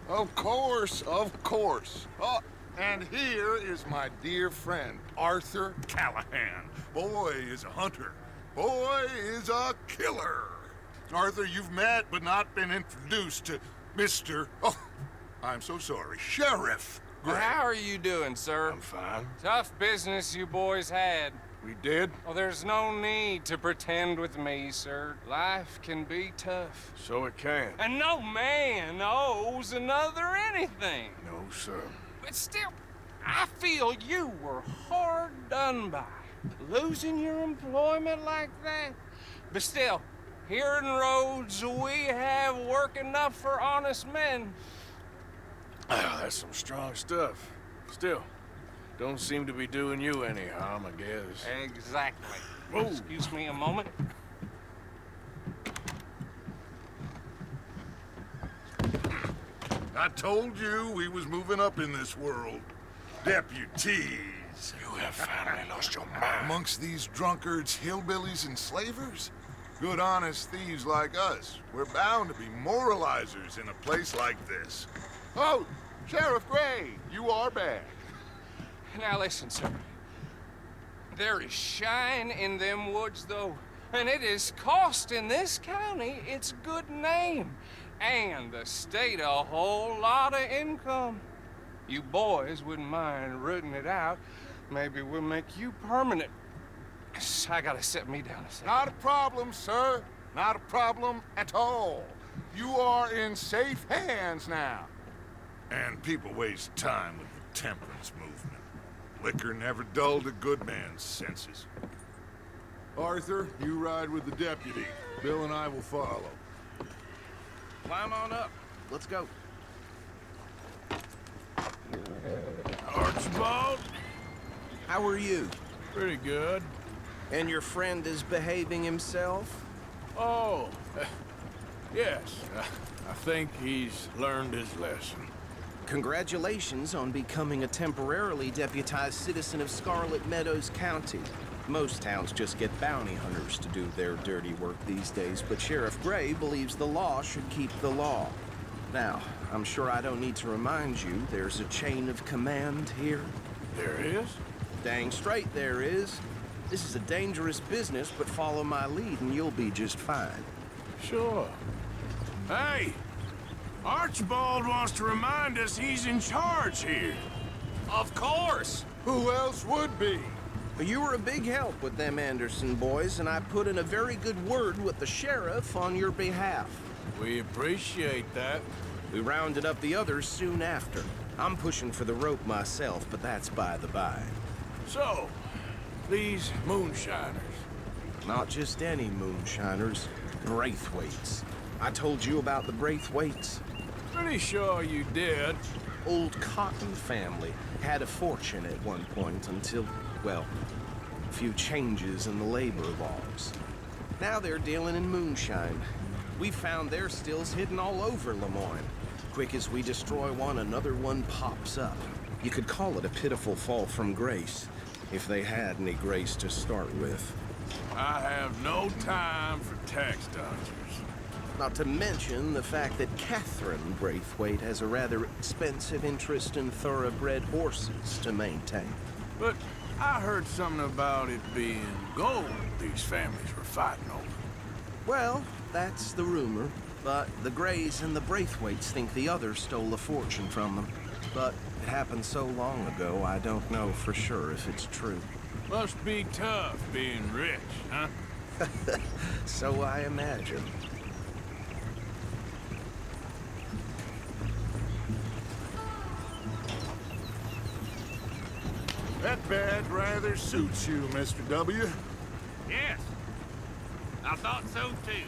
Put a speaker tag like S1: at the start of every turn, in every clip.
S1: Of course, of course. Oh, and here is my dear friend, Arthur Callahan. Boy is a hunter. Boy is a killer. Arthur, you've met but not been introduced to Mr. Oh, I'm so sorry, Sheriff Gray.
S2: How are you doing, sir?
S1: I'm fine.
S2: Tough business you boys had.
S1: We did?
S2: Well, there's no need to pretend with me, sir. Life can be tough.
S1: So it can.
S2: And no man owes another anything.
S1: No, sir.
S2: But still, I feel you were hard done by. Losing your employment like that. But still, here in Rhodes, we have work enough for honest men.
S3: Oh, that's some strong stuff. Still, don't seem to be doing you any harm, I guess.
S2: Exactly.
S3: Whoa.
S2: Excuse me a moment.
S1: I told you we was moving up in this world. Deputies.
S3: You have finally lost your mind.
S1: Amongst these drunkards, hillbillies, and slavers? Good honest thieves like us. We're bound to be moralizers in a place like this. Oh, Sheriff Gray, you are back.
S2: Now listen, sir. There is shine in them woods, though, and it is costing this county its good name, and the state a whole lot of income. You boys wouldn't mind rooting it out. Maybe we'll make you permanent. I gotta sit me down a second.
S1: Not a problem, sir. Not a problem at all. You are in safe hands now. And people waste time with the temperance movement. Liquor never dulled a good man's senses. Arthur, you ride with the deputy. Bill and I will follow.
S4: Climb on up. Let's go.
S3: Archibald?
S4: How are you?
S3: Pretty good.
S4: And your friend is behaving himself?
S3: Oh, yes. I think he's learned his lesson.
S4: Congratulations on becoming a temporarily deputized citizen of Scarlet Meadows County. Most towns just get bounty hunters to do their dirty work these days, but Sheriff Gray believes the law should keep the law. Now, I'm sure I don't need to remind you there's a chain of command here.
S3: There is?
S4: Dang straight there is. This is a dangerous business, but follow my lead and you'll be just fine.
S3: Sure. Hey! Archibald wants to remind us he's in charge here.
S2: Of course!
S1: Who else would be?
S4: You were a big help with them Anderson boys, and I put in a very good word with the sheriff on your behalf.
S3: We appreciate that.
S4: We rounded up the others soon after. I'm pushing for the rope myself, but that's by the by.
S3: So, these moonshiners.
S4: Not just any moonshiners, Braithwaites. I told you about the Braithwaites.
S3: Pretty sure you did.
S4: Old Cotton family had a fortune at one point until, well, a few changes in the labor laws. Now they're dealing in moonshine. We found their stills hidden all over Lemoyne. Quick as we destroy one, another one pops up. You could call it a pitiful fall from grace, if they had any grace to start with.
S3: I have no time for tax dodgers.
S4: Not to mention the fact that Catherine Braithwaite has a rather expensive interest in thoroughbred horses to maintain.
S3: But I heard something about it being gold these families were fighting over.
S4: Well, that's the rumor. But the Grays and the Braithwaites think the others stole a fortune from them. But it happened so long ago, I don't know for sure if it's true.
S3: Must be tough being rich, huh?
S4: So I imagine.
S1: That badge rather suits you, Mr. W.
S5: Yes, I thought so too.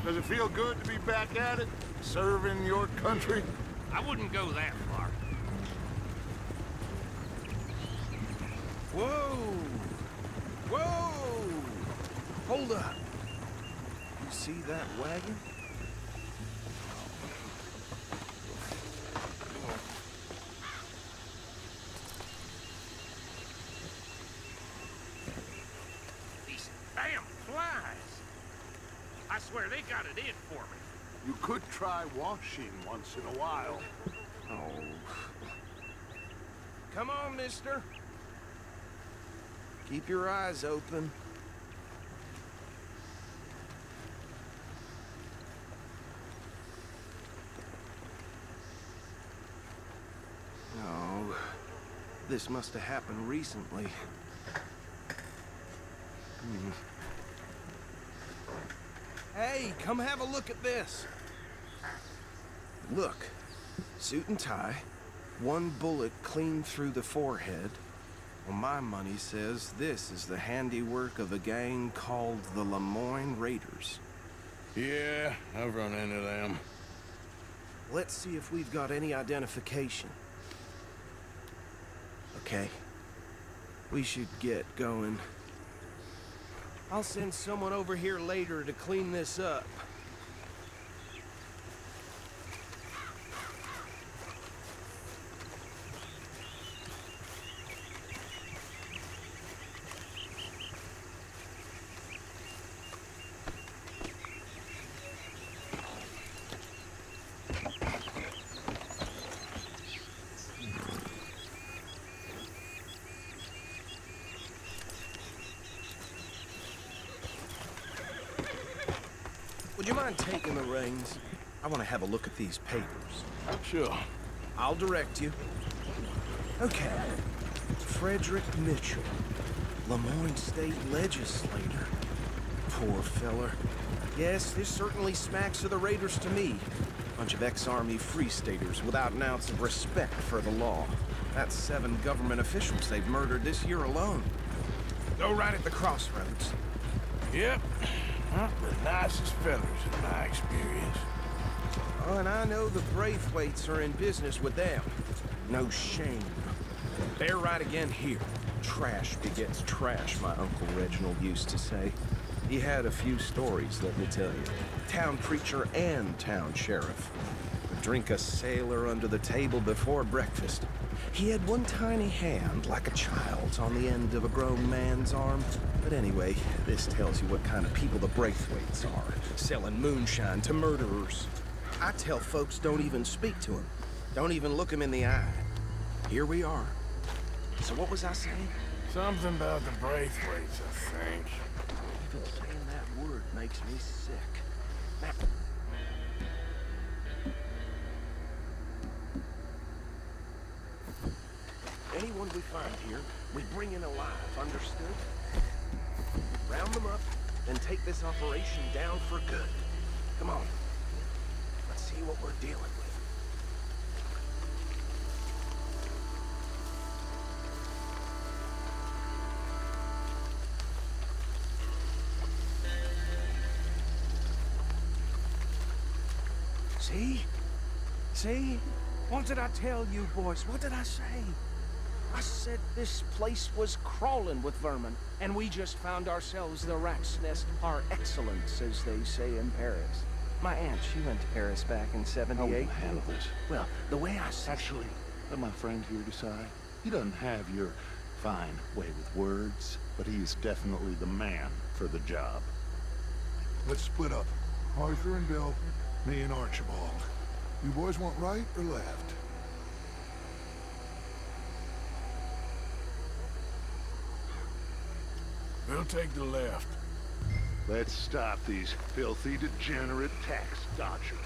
S1: Does it feel good to be back at it, serving your country?
S5: I wouldn't go that far.
S4: Whoa! Whoa! Hold up. You see that wagon?
S5: These damn flies. I swear they got it in for me.
S1: You could try washing once in a while.
S4: Oh. Come on, mister. Keep your eyes open. Oh, this must have happened recently. Hey, come have a look at this. Look, suit and tie, one bullet clean through the forehead. Well, my money says this is the handiwork of a gang called the Lemoyne Raiders.
S3: Yeah, I've run into them.
S4: Let's see if we've got any identification. Okay. We should get going. I'll send someone over here later to clean this up. Would you mind taking the reins? I want to have a look at these papers.
S3: Sure.
S4: I'll direct you. Okay. Frederick Mitchell, Lemoyne State Legislator. Poor feller. Yes, this certainly smacks of the Raiders to me. Bunch of ex-Army Free Staters without an ounce of respect for the law. That's 7 government officials they've murdered this year alone. Go right at the crossroads.
S3: Yep. Not the nicest fellas in my experience.
S4: Oh, and I know the Braithwaites are in business with them. No shame. They're right again here. Trash begets trash, my Uncle Reginald used to say. He had a few stories, let me tell you. Town preacher and town sheriff. Would drink a sailor under the table before breakfast. He had one tiny hand, like a child's, on the end of a grown man's arm. But anyway, this tells you what kind of people the Braithwaites are. Selling moonshine to murderers. I tell folks don't even speak to him. Don't even look him in the eye. Here we are. So what was I saying?
S3: Something about the Braithwaites, I think.
S4: Even saying that word makes me sick. Now, anyone we find here, we bring in alive, understood? Round them up, then take this operation down for good. Come on. Let's see what we're dealing with. See? See? What did I tell you, boys? What did I say? I said this place was crawling with vermin, and we just found ourselves the rat's nest par excellence, as they say in Paris. My aunt, she went to Paris back in '78.
S6: How will you handle this?
S4: Well, the way I said...
S6: Actually, let my friend here decide. He doesn't have your fine way with words, but he is definitely the man for the job.
S1: Let's split up. Arthur and Bill, me and Archibald. You boys want right or left?
S3: We'll take the left.
S6: Let's stop these filthy, degenerate tax dodgers.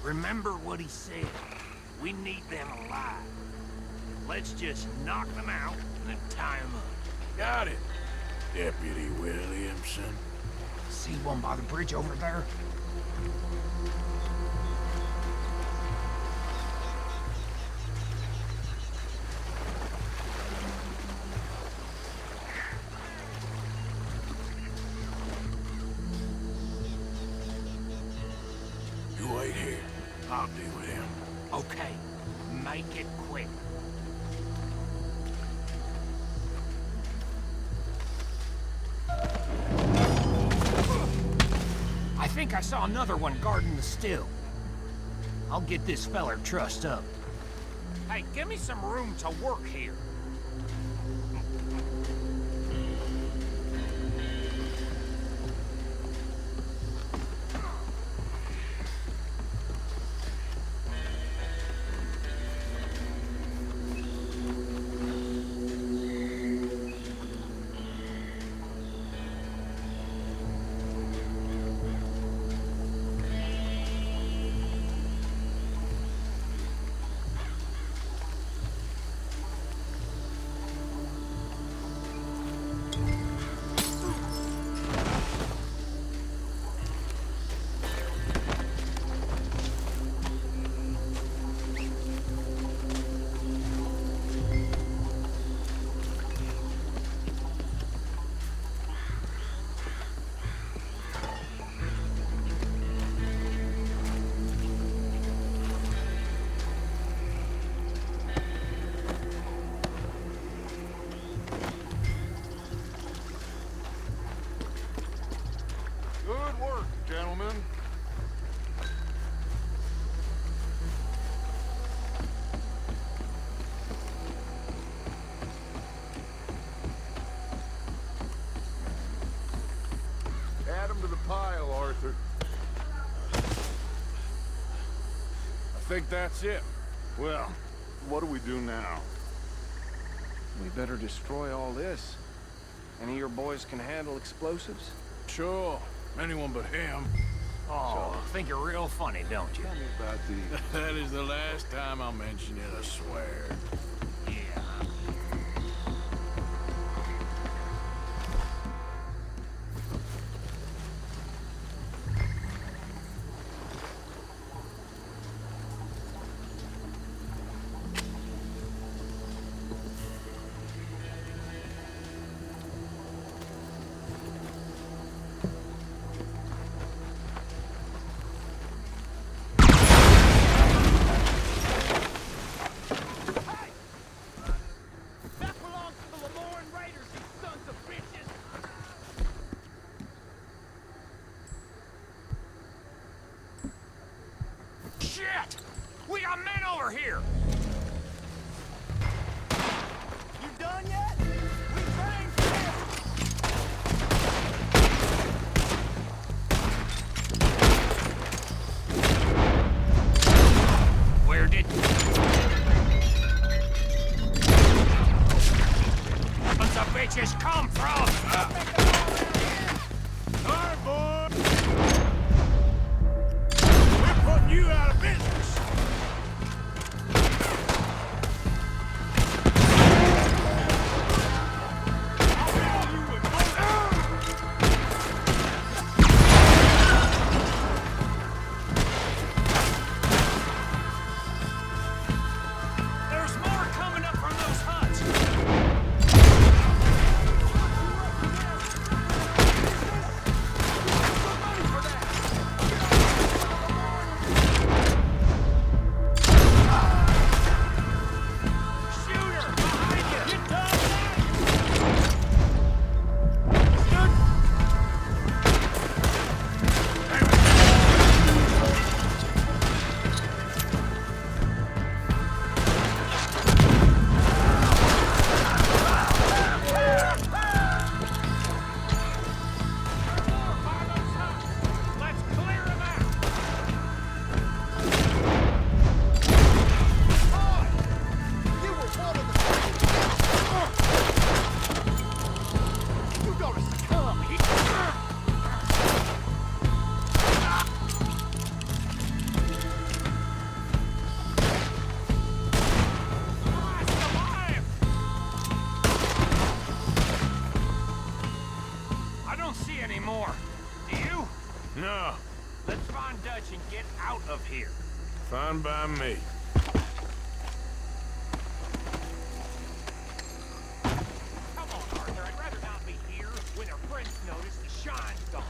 S5: Remember what he said. We need them alive. Let's just knock them out and then tie them up.
S3: Got it, Deputy Williamson.
S2: See one by the bridge over there?
S3: You wait here. I'll deal with him.
S5: Okay, make it quick.
S2: I think I saw another one guarding the still. I'll get this feller trussed up. Hey, give me some room to work here.
S3: think that's it.
S1: Well, what do we do now?
S7: We better destroy all this. Any of your boys can handle explosives?
S3: Sure. Anyone but him.
S5: Oh, think you're real funny, don't you?
S6: Tell me about the...
S3: That is the last time I'll mention it, I swear.
S5: Yeah. Shit! We got men over here!
S8: You done yet? We trained for this.
S5: Where did... Bunch of bitches come from?
S3: Alright, boy! We're putting you out of business! I'll tell you with
S5: There's more coming up from those huts! Shooter! Behind you! Get down! Let's clear him out!
S8: You were one of the... You're gonna succumb.
S5: I don't see any more. Do you?
S3: No,
S5: Let's find Dutch and get out of here.
S3: fine by me.
S5: Come on, Arthur. I'd rather not be here when our friends notice the shine's gone.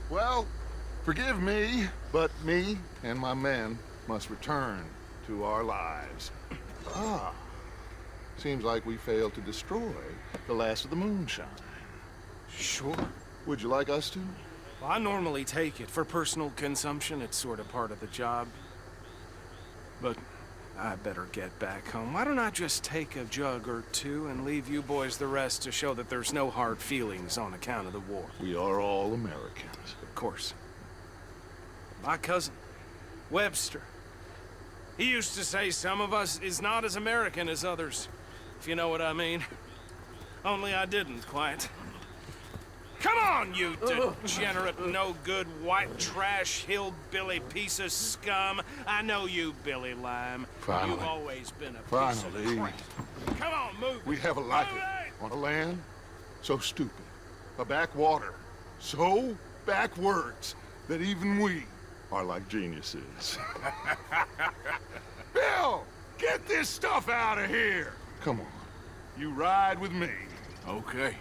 S1: Well, forgive me, but me and my men must return to our lives. Ah, seems like we failed to destroy the last of the moonshine.
S4: Sure.
S1: Would you like us to?
S4: Well, I normally take it. For personal consumption, it's sort of part of the job. But I better get back home. Why don't I just take a jug or two and leave you boys the rest to show that there's no hard feelings on account of the war?
S1: We are all Americans.
S4: Of course. My cousin, Webster, he used to say some of us is not as American as others, if you know what I mean. Only I didn't quite. Come on, you degenerate, no-good, white trash, hillbilly piece of scum. I know you, Billy Lime.
S1: Finally.
S4: You've always been a piece of crap. Come on, move it.
S1: We have a life
S4: Move it.
S1: on a land so stupid, a backwater so backwards that even we are like geniuses. Bill, get this stuff out of here. Come on, you ride with me.
S3: Okay.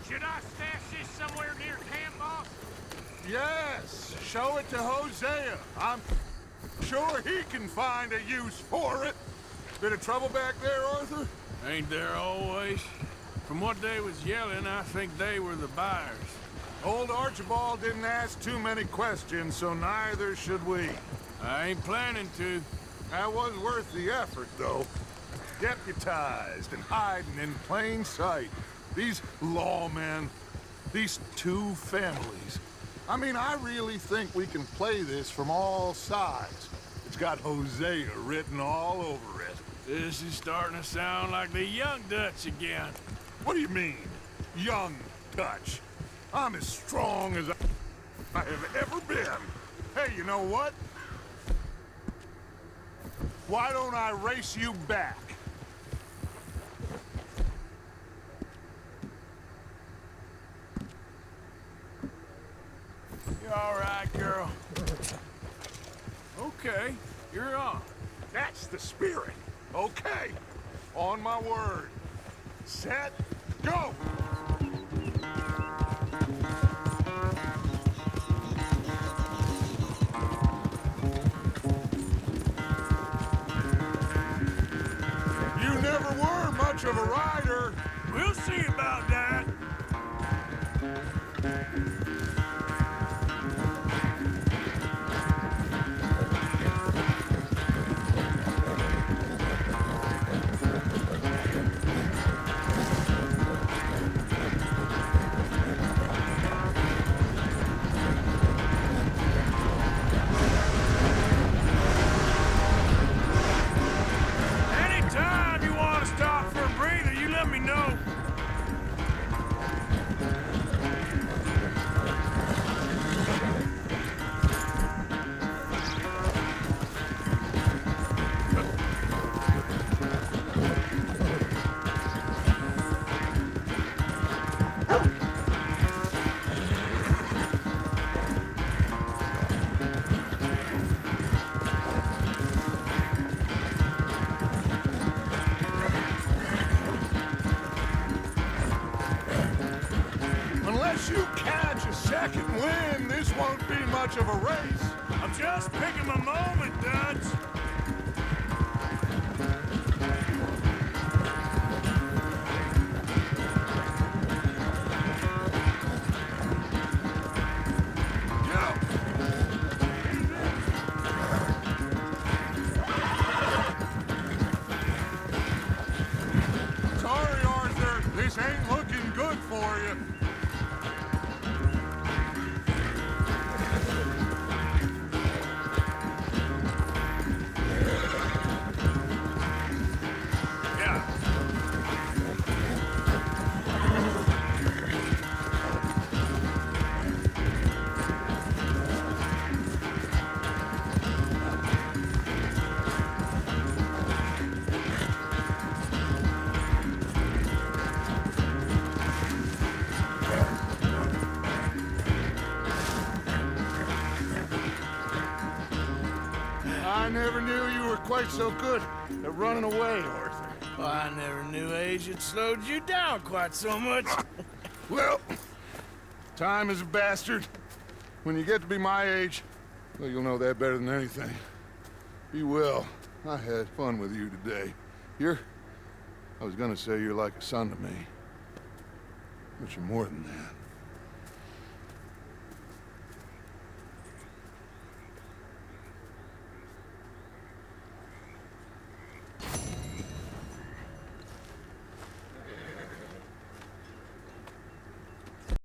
S5: Should I stash this somewhere near camp, boss?
S1: Yes, show it to Hosea. I'm sure he can find a use for it. Bit of trouble back there, Arthur?
S3: Ain't there always? From what they was yelling, I think they were the buyers.
S1: Old Archibald didn't ask too many questions, so neither should we.
S3: I ain't planning to.
S1: That was worth the effort, though. Deputized and hiding in plain sight. These lawmen, these two families. I mean, I really think we can play this from all sides. It's got Hosea written all over it.
S3: This is starting to sound like the Young Dutch again.
S1: What do you mean, young Dutch? I'm as strong as I have ever been. Hey, you know what? Why don't I race you back?
S3: You all right, girl? Okay, you're on.
S1: That's the spirit. Okay, on my word. Set, go! You never were much of a rider.
S3: We'll see about that. Anytime you want to stop for a breather, you let me know.
S1: Unless you catch a second wind, this won't be much of a race.
S3: I'm just picking my moment, Dutch.
S1: Sorry, Arthur. This ain't looking good for you.
S3: Yeah.
S1: I never knew you were quite so good at running away, Arthur.
S3: I never knew age had slowed you down quite so much.
S1: Well, Time is a bastard. When you get to be my age, well, you'll know that better than anything. Be well. I had fun with you today. I was gonna say you're like a son to me. But you're more than that.